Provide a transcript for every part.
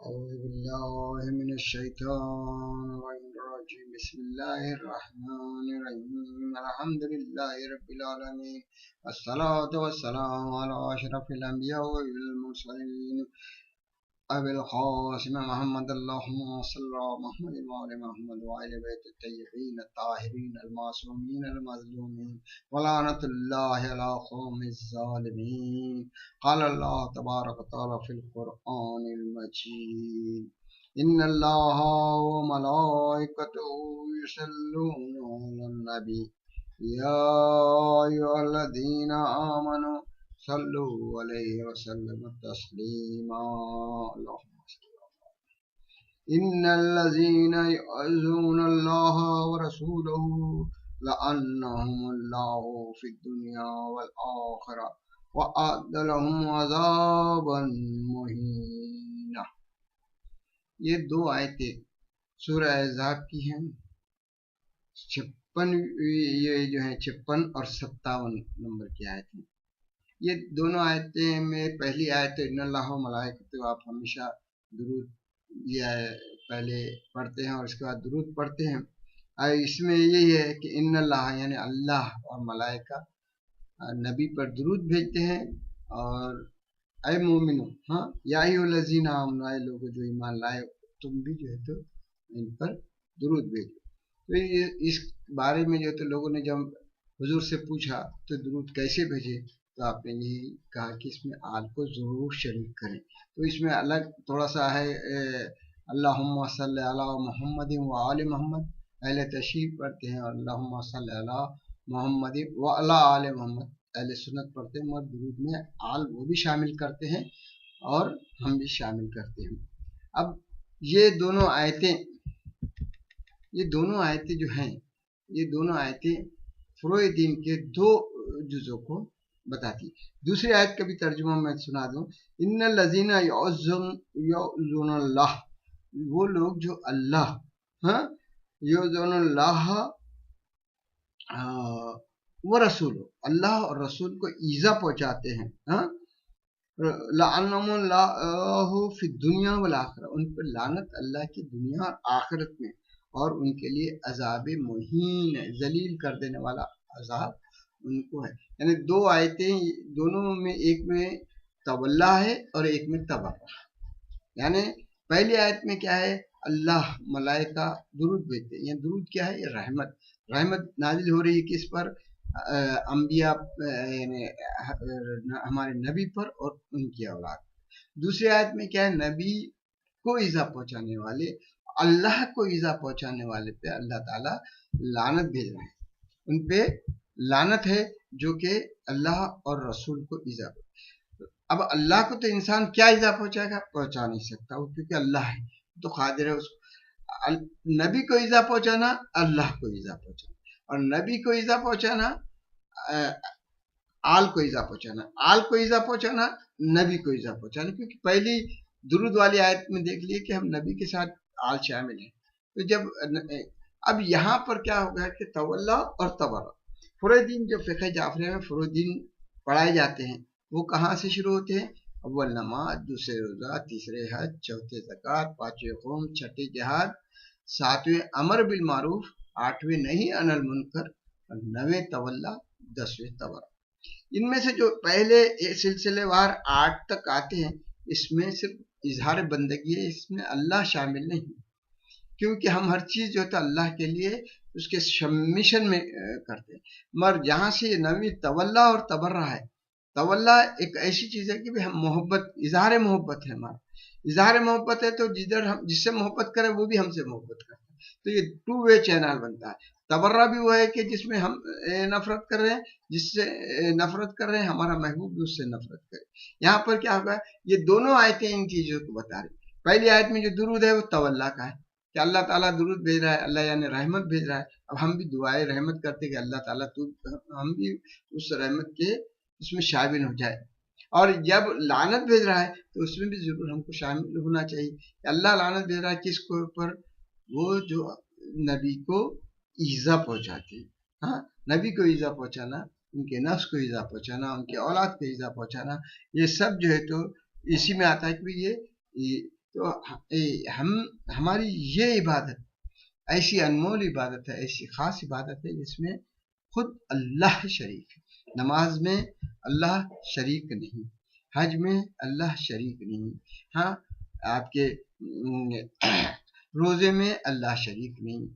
أعوذ بالله من الشيطان الرجيم بسم الله الرحمن الرحيم الحمد لله رب العالمين والصلاة والسلام على أشرف الأنبياء والمرسلين أبي القاسم محمد اللهم صل على محمد وعلى محمد وعلى بيت الطيبين الطاهرين المعصومين المظلومين ولعنة الله على قوم الظالمين. قال الله تبارك وتعالى في القرآن المجيد إن الله وملائكته يصلون على النبي يا أيها الذين آمنوا صلوا عليه وسلم تسليما. إن الذين يؤذون الله ورسوله لعنهم الله في الدنيا والآخرة وأعد لهم عذابا مهينا. یہ دو آیتیں سورہ احزاب کی ہیں. 56 اور 57 نمبر کی آیتیں. یہ دونوں آیتیں میں پہلی آیت ان اللہ و ملائکتہ، آپ ہمیشہ درود پہلے پڑھتے ہیں اور اس کے بعد درود پڑھتے ہیں. اس میں یہی ہے کہ ان اللہ یعنی اللہ اور ملائکہ نبی پر درود بھیجتے ہیں. اور اے مومنو، ہاں یا ایھا الذین آمنوا، اے لوگوں جو ایمان لائے، تم بھی جو ہے تو ان پر درود بھیجو. تو اس بارے میں جو ہے تو لوگوں نے جب حضور سے پوچھا تو درود کیسے بھیجے، تو آپ نے یہی کہا کہ اس میں آل کو ضرور شریک کریں. تو اس میں الگ تھوڑا سا ہے اللہم صلی علی محمد و آل محمد، اہل تشریف پڑھتے ہیں، اور اللہم صلی علی محمد و علی آل محمد اہل سنت پڑھتے ہیں، مگر درود میں آل وہ بھی شامل کرتے ہیں اور ہم بھی شامل کرتے ہیں. اب یہ دونوں آیتیں جو ہیں، یہ دونوں آیتیں فروع دین کے دو جزوں کو بتاتی. دوسری آیت کا بھی ترجمہ میں سنا دوں. ان الذین یعظون اللہ، وہ لوگ جو اللہ یعظون اللہ و رسول، اللہ اور رسول کو ایذا پہنچاتے ہیں. لعنہم اللہ فی الدنیا والآخرہ، ان پر لعنت اللہ کی دنیا اور آخرت میں، اور ان کے لیے عذاب مہین ہے، ذلیل کر دینے والا عذاب ان کو ہے. یعنی دو آیتیں، دونوں میں ایک میں تولا ہے اور ایک میں تبرہ. یعنی پہلی آیت میں کیا ہے، اللہ ملائکہ درود بھیجتے ہیں. یہ درود کیا ہے، یہ رحمت نازل ہو رہی ہے کس پر، انبیاء یعنی ہمارے نبی پر اور ان کی اولاد. دوسری آیت میں کیا ہے، نبی کو ایذا پہنچانے والے، اللہ کو ایذا پہنچانے والے پہ اللہ تعالیٰ لعنت بھیج رہے ہیں. ان پہ لعنت ہے جو کہ اللہ اور رسول کو ایذا. اب اللہ کو تو انسان کیا ایذا پہنچائے گا، پہنچا نہیں سکتا وہ، کیونکہ اللہ ہے تو قادر ہے اس کو. نبی کو ایذا پہنچانا، اللہ کو ایذا پہنچانا، اور نبی کو ایذا پہنچانا، آل کو ایذا پہنچانا، آل کو ایذا پہنچانا، نبی کو ایذا پہنچانا. کیونکہ پہلی درود والی آیت میں دیکھ لیے کہ ہم نبی کے ساتھ آل شامل ہیں. تو جب اب یہاں پر کیا ہوگا کہ تولا اور تبرہ، فروع دین جو فقہ جعفریہ میں فروع دین پڑھائے جاتے ہیں، وہ کہاں سے شروع ہوتے ہیں؟ اول نماز، دوسرے روزہ، تیسرے حج، چوتھے زکوٰۃ، پانچویں قوم، چھٹے جہاد، ساتویں امر بالمعروف، آٹھویں نہی عن المنکر، اور نویں تولا، 10ویں تبرہ. ان میں سے جو پہلے سلسلے وار 8 تک آتے ہیں، اس میں صرف اظہار بندگی ہے، اس میں اللہ شامل نہیں، کیونکہ ہم ہر چیز جو ہے اللہ کے لیے اس کے سبمیشن میں کرتے ہیں. مگر جہاں سے یہ نویں تولا اور تبرہ ہے، تولا ایک ایسی چیز ہے کہ ہم محبت، اظہار محبت ہے ہمارا، اظہار محبت ہے تو جدھر ہم جس سے محبت کریں وہ بھی ہم سے محبت کرتا ہے. تو یہ 2 وے چینل بنتا ہے. تبرہ بھی وہ ہے کہ جس میں ہم نفرت کر رہے ہیں، جس سے نفرت کر رہے ہیں ہمارا محبوب بھی اس سے نفرت کرے. یہاں پر کیا ہوگا، یہ دونوں آیتیں ان چیزوں کو بتا رہی. پہلی آیت میں جو درود ہے وہ تولا کا ہے کہ اللہ تعالیٰ درود بھیج رہا ہے، اللہ یعنی رحمت بھیج رہا ہے. اب ہم بھی دعائے رحمت کرتے کہ اللہ تعالیٰ ہم بھی اس رحمت کے اس میں شامل ہو جائے. اور جب لعنت بھیج رہا ہے تو اس میں بھی ضرور ہم کو شامل ہونا چاہیے کہ اللہ لعنت بھیج رہا ہے کس کو پر، وہ جو نبی کو ایذا پہنچاتے ہیں. نبی کو ایذا پہنچانا، ان کے نفس کو ایذا پہنچانا، ان کے اولاد کو ایذا پہنچانا، یہ سب جو ہے تو اسی میں آتا ہے کہ یہ تو ہماری یہ عبادت ایسی انمول عبادت ہے، ایسی خاص عبادت ہے جس میں خود اللہ شریک ہے۔ نماز میں اللہ شریک نہیں، حج میں اللہ شریک نہیں، ہاں آپ کے روزے میں اللہ شریک نہیں،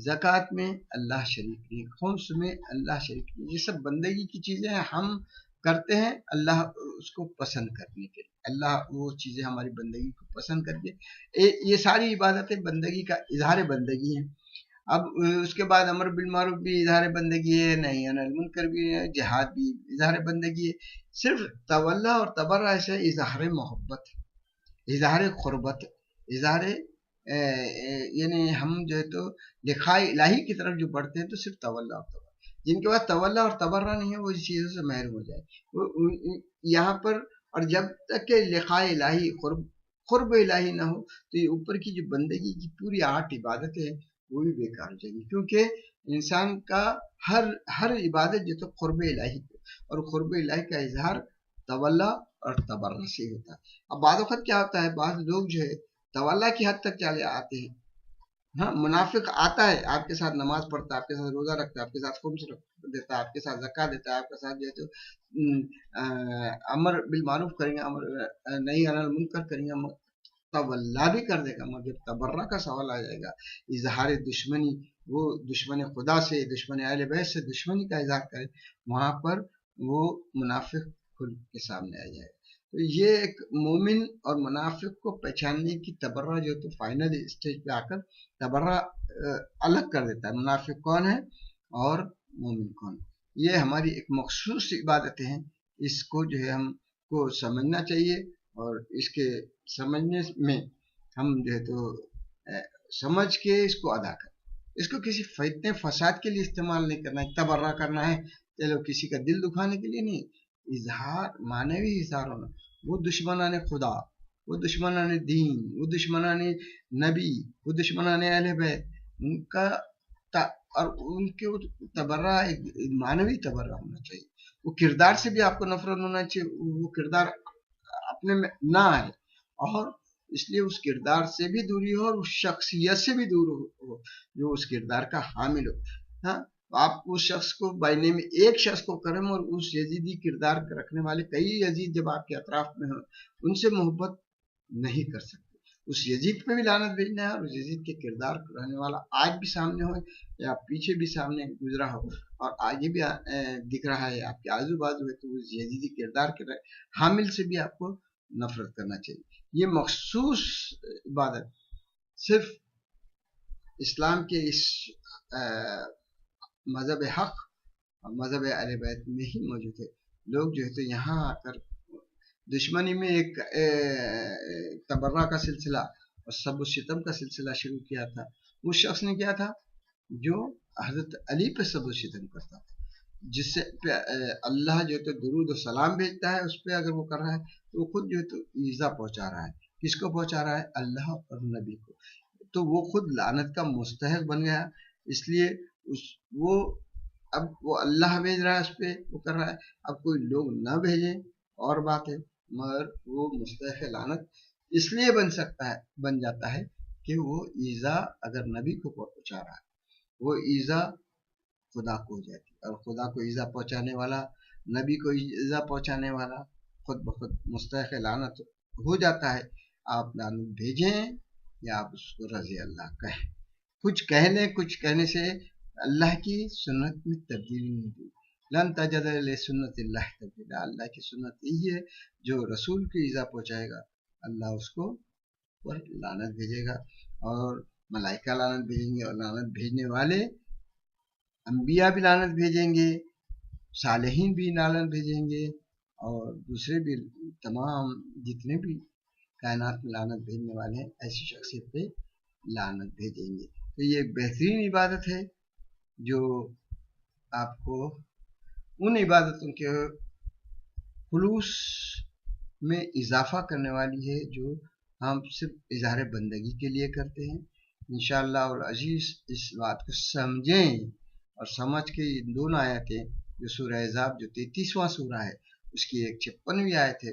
زکوٰۃ میں اللہ شریک نہیں، خمس میں اللہ شریک نہیں۔ یہ سب بندگی کی چیزیں ہیں، ہم کرتے ہیں اللہ اس کو پسند کرنے کے، اللہ وہ چیزیں ہماری بندگی کو پسند کر کے، یہ ساری عبادتیں بندگی کا اظہار بندگی ہیں۔ اب اس کے بعد امر بالمعروف بھی اظہار بندگی ہے، نہی عن المنکر بھی ہے، جہاد بھی اظہار بندگی ہے۔ صرف تولا اور تبرع سے اظہار محبت، اظہار قربت، اظہار یعنی ہم جو ہے تو لقاء الہی کی طرف جو بڑھتے ہیں تو صرف تولا اور تبرع۔ جن کے پاس تولا اور تبرع نہیں ہے وہ اس چیزوں سے محروم ہو جائے یہاں پر۔ اور جب تک کہ لقاء الہی قرب الہی نہ ہو تو یہ اوپر کی جو بندگی کی پوری 8 عبادتیں ہیں وہ بھی بیکار ہو جائیں گی، کیونکہ انسان کا ہر عبادت جو تو قرب الہی اور قرب الہی کا اظہار تولا اور تبرع سے ہوتا ہے۔ اب بعض وقت کیا ہوتا ہے، بعض لوگ جو ہے تولا کی حد تک چلے آتے ہیں، ہاں منافق آتا ہے آپ کے ساتھ نماز پڑھتا ہے، آپ کے ساتھ روزہ رکھتا ہے، آپ کے ساتھ خمس دیتا ہے، آپ کے ساتھ زکوٰۃ دیتا ہے، آپ کے ساتھ جو ہے تو امر بالمعروف کریں گے، امر نہی عن المنکر کریں گے، تولا بھی کر دے گا، مگر جب تبرع کا سوال آ جائے گا، اظہار دشمنی، وہ دشمن خدا سے، دشمن اہل بیت سے دشمنی کا اظہار کرے، وہاں پر وہ منافق کھل کے سامنے آ جائے گا۔ تو یہ ایک مومن اور منافق کو پہچاننے کی تبرع جو تو فائنل اسٹیج پہ آ کر تبرع الگ کر دیتا ہے، منافق کون ہے اور مومن کون ہے۔ یہ ہماری ایک مخصوص عبادتیں ہیں، اس کو جو ہے ہم کو سمجھنا چاہیے، اور اس کے سمجھنے میں ہم جو ہے تو سمجھ کے اس کو ادا کریں، اس کو کسی فتنے فساد کے لیے استعمال نہیں کرنا ہے۔ تبرع کرنا ہے چلو کسی کا دل دکھانے کے لیے نہیں، اظہار معنوی اظہار ہونا۔ وہ دشمنان خدا، وہ دشمنان دین، وہ دشمنان نبی، وہ دشمنان اہل بیت، ان کا اور ان کے تبرع ایک معنوی تبرع ہونا چاہیے۔ وہ کردار سے بھی آپ کو نفرت ہونا چاہیے، وہ کردار اپنے میں نہ آئے، اور اس لیے اس کردار سے بھی دوری ہو اور اس شخصیت سے بھی دور ہو جو اس کردار کا حامل ہو۔ ہاں آپ اس شخص کو بائنے میں ایک شخص کو کرم، اور اس یزیدی کردار رکھنے والے کئی یزید جب آپ کے اطراف میں ہوں ان سے محبت نہیں کر سکتے۔ اس یزید پہ بھی لعنت بھیجنا ہے، اور اس یزید کے کردار رہنے والا آج بھی سامنے ہو یا پیچھے بھی سامنے گزرا ہو اور آگے بھی دکھ رہا ہے آپ کے آزو بازو ہے، تو اس یزیدی کردار کے حامل سے بھی آپ کو نفرت کرنا چاہیے۔ یہ مخصوص عبادت صرف اسلام کے اس مذہب حق اور مذہب اہل بیت میں ہی موجود ہے۔ لوگ جو ہے تو یہاں آ کر دشمنی میں ایک تبرع کا سلسلہ اور سب و ستم کا سلسلہ شروع کیا تھا۔ اس شخص نے کیا تھا جو حضرت علی پہ سب و ستم کرتا تھا، جس سے اللہ جو ہے تو درود و سلام بھیجتا ہے، اس پہ اگر وہ کر رہا ہے تو وہ خود جو ہے تو ایذا پہنچا رہا ہے۔ کس کو پہنچا رہا ہے؟ اللہ اور نبی کو۔ تو وہ خود لعنت کا مستحق بن گیا، اس لیے اب وہ اللہ بھیج رہا ہے، اس پہ وہ کر رہا ہے۔ اب کوئی لوگ نہ بھیجیں اور بات ہے، مگر وہ مستحق لعنت اس لیے بن جاتا ہے کہ وہ ایذا اگر نبی کو پہنچا رہا ہے، وہ ایذا خدا کو ہو جاتی ہے، اور خدا کو ایذا پہنچانے والا، نبی کو ایذا پہنچانے والا خود بخود مستحق لعنت ہو جاتا ہے۔ آپ لعنت بھیجیں یا آپ اس کو رضی اللہ کہیں، کچھ کہہ لیں، کچھ کہنے سے اللہ کی سنت میں تبدیلی نہیں ہوئی۔ لن تجد لسنت اللہ تبدیلا، اللہ کی سنت یہی ہے جو رسول کو ایذا پہنچائے گا اللہ اس کو پر لعنت بھیجے گا، اور ملائکہ لعنت بھیجیں گے، اور لعنت بھیجنے والے انبیاء بھی لعنت بھیجیں گے، صالحین بھی لعنت بھیجیں گے، اور دوسرے بھی تمام جتنے بھی کائنات میں لعنت بھیجنے والے ہیں ایسی شخصیت پہ لعنت بھیجیں گے۔ تو یہ ایک بہترین عبادت ہے جو آپ کو ان عبادتوں کے خلوص میں اضافہ کرنے والی ہے جو ہم صرف اظہار بندگی کے لیے کرتے ہیں۔ انشاءاللہ اور عزیز اس بات کو سمجھیں اور سمجھ کے یہ دونوں آیتیں جو سورہ احزاب جو 33واں سورہ ہے اس کی ایک 56ویں آیت ہے